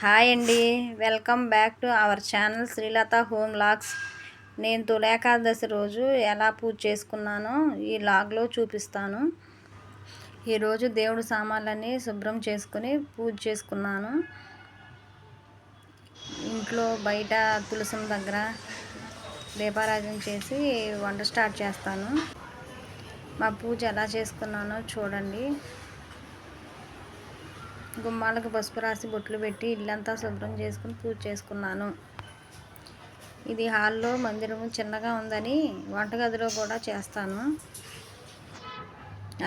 Hi అండి, welcome back to our channel Srilatha home logs. నేను తులేకాదశి రోజు ఎలా పూజ చేసుకున్నానో ఈ లాగ్లో చూపిస్తాను. ఈరోజు దేవుడి సామాన్లన్నీ శుభ్రం చేసుకుని పూజ చేసుకున్నాను. ఇంట్లో బయట తులసం దగ్గర దీపారాధన చేసి వంట స్టార్ట్ చేస్తాను. మా పూజ ఎలా చేసుకున్నానో చూడండి. గుమ్మాలకు పసుపు రాసి బొట్లు పెట్టి ఇల్లంతా శుభ్రం చేసుకుని పూజ చేసుకున్నాను. ఇది హాల్లో మందిరం చిన్నగా ఉందని వంటగదిలో కూడా చేస్తాను.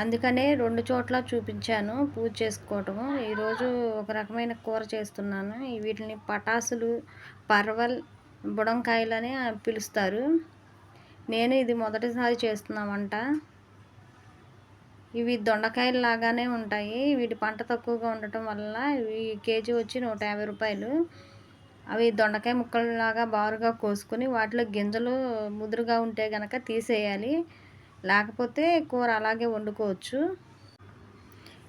అందుకనే 2 చోట్ల చూపించాను పూజ చేసుకోవటము. ఈరోజు ఒక రకమైన కూర చేస్తున్నాను. వీటిని పటాసులు, పర్వల్, బుడంకాయలని పిలుస్తారు. నేను ఇది మొదటిసారి చేస్తున్నా వంట. ఇవి దొండకాయలు లాగానే ఉంటాయి. వీటి పంట తక్కువగా ఉండటం వల్ల ఇవి కేజీ వచ్చి 150 రూపాయలు. అవి దొండకాయ ముక్కలలాగా బారుగా కోసుకొని వాటిలో గింజలు ముదురుగా ఉంటే కనుక తీసేయాలి, లేకపోతే కూర అలాగే వండుకోవచ్చు.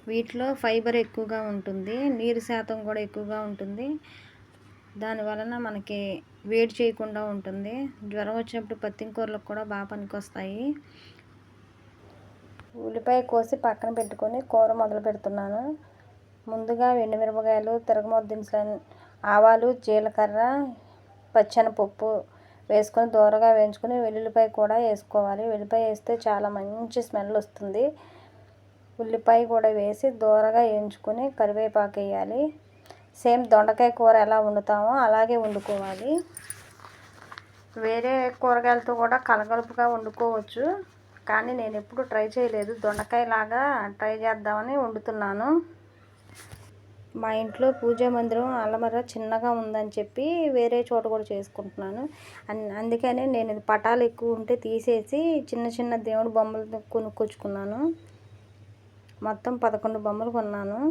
వీటిలో ఫైబర్ ఎక్కువగా ఉంటుంది, నీరు శాతం కూడా ఎక్కువగా ఉంటుంది. దానివలన మనకి వేడి చేయకుండా ఉంటుంది. జ్వరం వచ్చినప్పుడు పత్తిమ కూరలకు కూడా బాగా పనికొస్తాయి. ఉల్లిపాయ కోసి పక్కన పెట్టుకొని కూర మొదలు పెడుతున్నాను. ముందుగా ఎండుమిరపకాయలు, తిరగమోత దినుసులు, ఆవాలు, జీలకర్ర, పచ్చెనపప్పు వేసుకొని దూరగా వేయించుకొని వెల్లుల్లిపాయ కూడా వేసుకోవాలి. వెల్లుల్లిపాయ వేస్తే చాలా మంచి స్మెల్ వస్తుంది. ఉల్లిపాయ కూడా వేసి దూరగా వేయించుకొని కరివేపాకు వేయాలి. సేమ్ దొండకాయ కూర ఎలా వండుతామో అలాగే వండుకోవాలి. వేరే కూరగాయలతో కూడా కలగలుపుగా వండుకోవచ్చు, కానీ నేను ఎప్పుడు ట్రై చేయలేదు. దొండకాయ లాగా ట్రై చేద్దామని వండుతున్నాను. మా ఇంట్లో పూజా మందిరం అలమర చిన్నగా ఉందని చెప్పి వేరే చోట కూడా చేసుకుంటున్నాను. అందుకనే నేను పటాలు ఎక్కువ ఉంటే తీసేసి చిన్న చిన్న దేవుడి బొమ్మలు కొనుక్కొచ్చుకున్నాను. మొత్తం 11 బొమ్మలు కొన్నాను.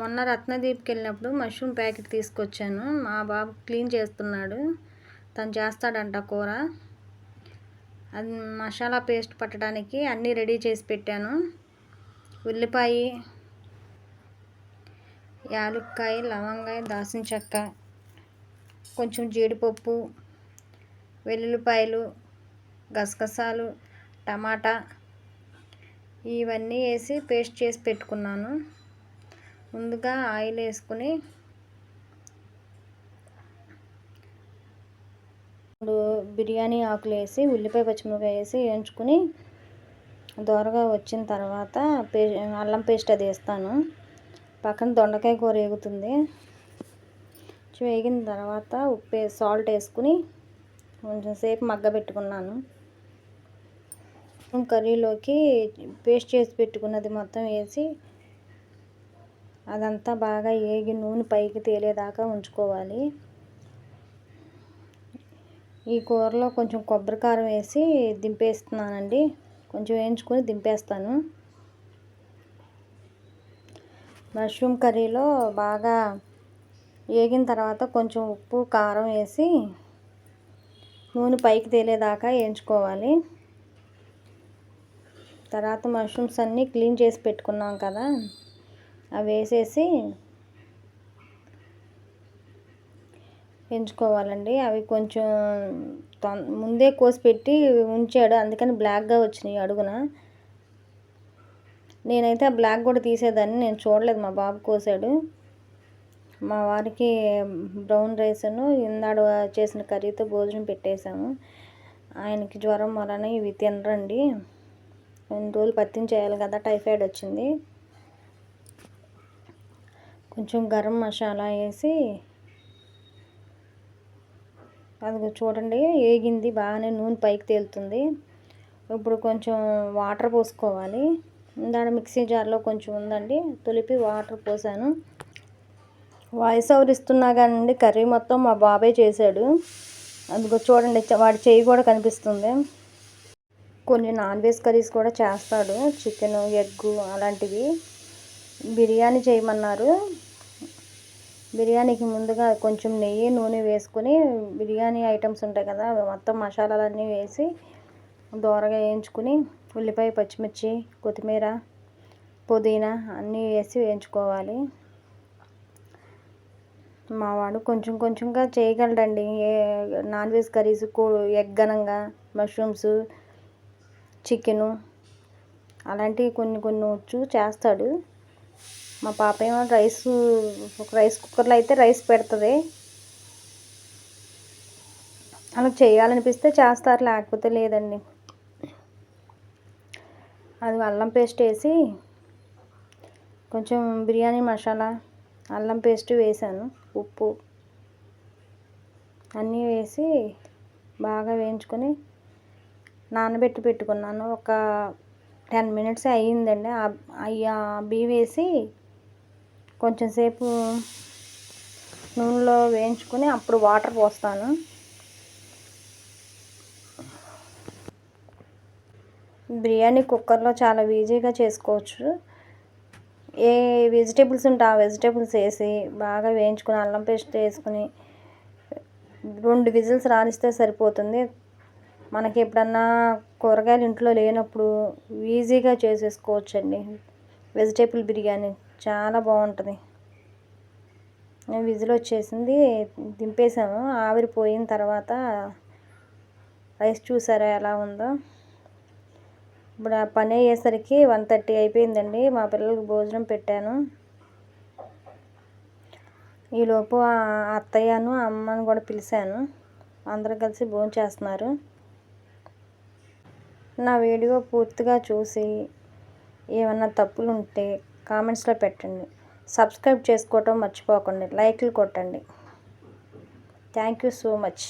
మొన్న రత్నదీప్కి వెళ్ళినప్పుడు మష్రూమ్ ప్యాకెట్ తీసుకొచ్చాను. మా బాబు క్లీన్ చేస్తున్నాడు. తను చేస్తాడంట కూర. అది మసాలా పేస్ట్ పట్టడానికి అన్నీ రెడీ చేసి పెట్టాను. ఉల్లిపాయ, యాలక్కాయ, లవంగాయ, దాల్చిన చెక్క, కొంచెం జీడిపప్పు, వెల్లుల్లిపాయలు, గసగసాలు, టమాటా ఇవన్నీ వేసి పేస్ట్ చేసి పెట్టుకున్నాను. ముందుగా ఆయిల్ వేసుకుని బిర్యానీ ఆకులు వేసి ఉల్లిపాయ పచ్చిమిరపకాయ వేసి వేయించుకుని దోరగా వచ్చిన తర్వాత అల్లం పేస్ట్ అది వేస్తాను. పక్కన దొండకాయ కూర వేగుతుంది. వేగిన తర్వాత ఉప్పు సాల్ట్ వేసుకుని కొంచెం సేపు మగ్గబెట్టుకున్నాను. కర్రీలోకి పేస్ట్ చేసి పెట్టుకున్నది మొత్తం వేసి అదంతా బాగా వేగి నూనె పైకి తేలేదాకా ఉంచుకోవాలి. ఈ కూరలో కొంచెం కొబ్బరి కారం వేసి దింపేస్తున్నానండి. కొంచెం వేయించుకొని దింపేస్తాను. మష్రూమ్ కర్రీలో బాగా వేగిన తర్వాత కొంచెం ఉప్పు, కారం వేసి నూనె పైకి తేలేదాకా వేయించుకోవాలి. తర్వాత మష్రూమ్స్ అన్నీ క్లీన్ చేసి పెట్టుకున్నాం కదా, అవి వేసేసి ఎంచుకోవాలండి. అవి కొంచెం ముందే కోసి పెట్టి ఉంచాడు, అందుకని బ్లాక్గా వచ్చినాయి అడుగున. నేనైతే ఆ బ్లాక్ కూడా తీసేదాన్ని, నేను చూడలేదు. మా బాబు కోసాడు. మా వారికి బ్రౌన్ రైస్ను ఇందాడ చేసిన కర్రీతో భోజనం పెట్టేశాము. ఆయనకి జ్వరం వలన ఇవి తినరండి. 2 రోజులు పత్యం చేయాలి కదా, టైఫాయిడ్ వచ్చింది. కొంచెం గరం మసాలా వేసి అది చూడండి వేగింది బాగానే, నూనె పైకి తేలుతుంది. ఇప్పుడు కొంచెం వాటర్ పోసుకోవాలి. ఇందాక మిక్సీ జార్లో కొంచెం ఉందండి, తొలిపి వాటర్ పోసాను. వాయిస్ ఓవర్ ఇస్తున్నా కానీ కర్రీ మొత్తం మా బాబాయ్ చేశాడు. అందుకో చూడండి, వాడి చెయ్యి కూడా కనిపిస్తుంది. కొన్ని నాన్ వెజ్ కర్రీస్ కూడా చేస్తాడు, చికెన్, ఎగ్ అలాంటివి. బిర్యానీ చేయమన్నారు. బిర్యానీకి ముందుగా కొంచెం నెయ్యి, నూనె వేసుకొని బిర్యానీ ఐటమ్స్ ఉంటాయి కదా, అవి మొత్తం మసాలాలన్నీ వేసి దోరగా వేయించుకుని ఉల్లిపాయ, పచ్చిమిర్చి, కొత్తిమీర, పుదీనా అన్నీ వేసి వేయించుకోవాలి. మా వాడు కొంచెం కొంచెంగా చేయగలడండి. నాన్ వెజ్ కర్రీస్, ఎగ్ అనంగా, మష్రూమ్స్, చికెను అలాంటివి కొన్ని కొన్ని వచ్చు, చేస్తాడు. మా పాప ఏమో రైస్ కుక్కర్లో అయితే రైస్ పెడుతుంది. అలా చేయాలనిపిస్తే చేస్తారు, లేకపోతే లేదండి. అది అల్లం పేస్ట్ వేసి కొంచెం బిర్యానీ మసాలా, అల్లం పేస్ట్ వేసాను, ఉప్పు అన్నీ వేసి బాగా వేయించుకొని నానబెట్టి పెట్టుకున్నాను. ఒక 10 మినిట్స్ అయ్యిందండి. బియ్యం వేసి కొంచెం సేపు నూనెలో వేయించుకొని అప్పుడు వాటర్ పోస్తాను. బిర్యానీ కుక్కర్లో చాలా ఈజీగా చేసుకోవచ్చు. ఏ వెజిటేబుల్స్ ఉంటే ఆ వెజిటేబుల్స్ వేసి బాగా వేయించుకొని అల్లం పేస్ట్ వేసుకుని 2 విజిల్స్ రానిస్తే సరిపోతుంది. మనకి ఎప్పుడన్నా కూరగాయలు ఇంట్లో లేనప్పుడు ఈజీగా చేసేసుకోవచ్చండి. వెజిటేబుల్ బిర్యానీ చాలా బాగుంటుంది. విజిల్ వచ్చేసింది, దింపేసాము. ఆవిరిపోయిన తర్వాత రైస్ చూసారా ఎలా ఉందో. ఇప్పుడు ఆ పని అయ్యేసరికి 1:30 అయిపోయిందండి. మా పిల్లలకు భోజనం పెట్టాను. ఈలోపు అత్తయ్యను అమ్మను కూడా పిలిచాను. అందరూ కలిసి భోంచేస్తున్నారు. నా వీడియో పూర్తిగా చూసి ఏమన్నా తప్పులు ఉంటే కామెంట్స్లో పెట్టండి. సబ్స్క్రైబ్ చేసుకోవటం మర్చిపోకండి. లైక్లు కొట్టండి. Thank you so much.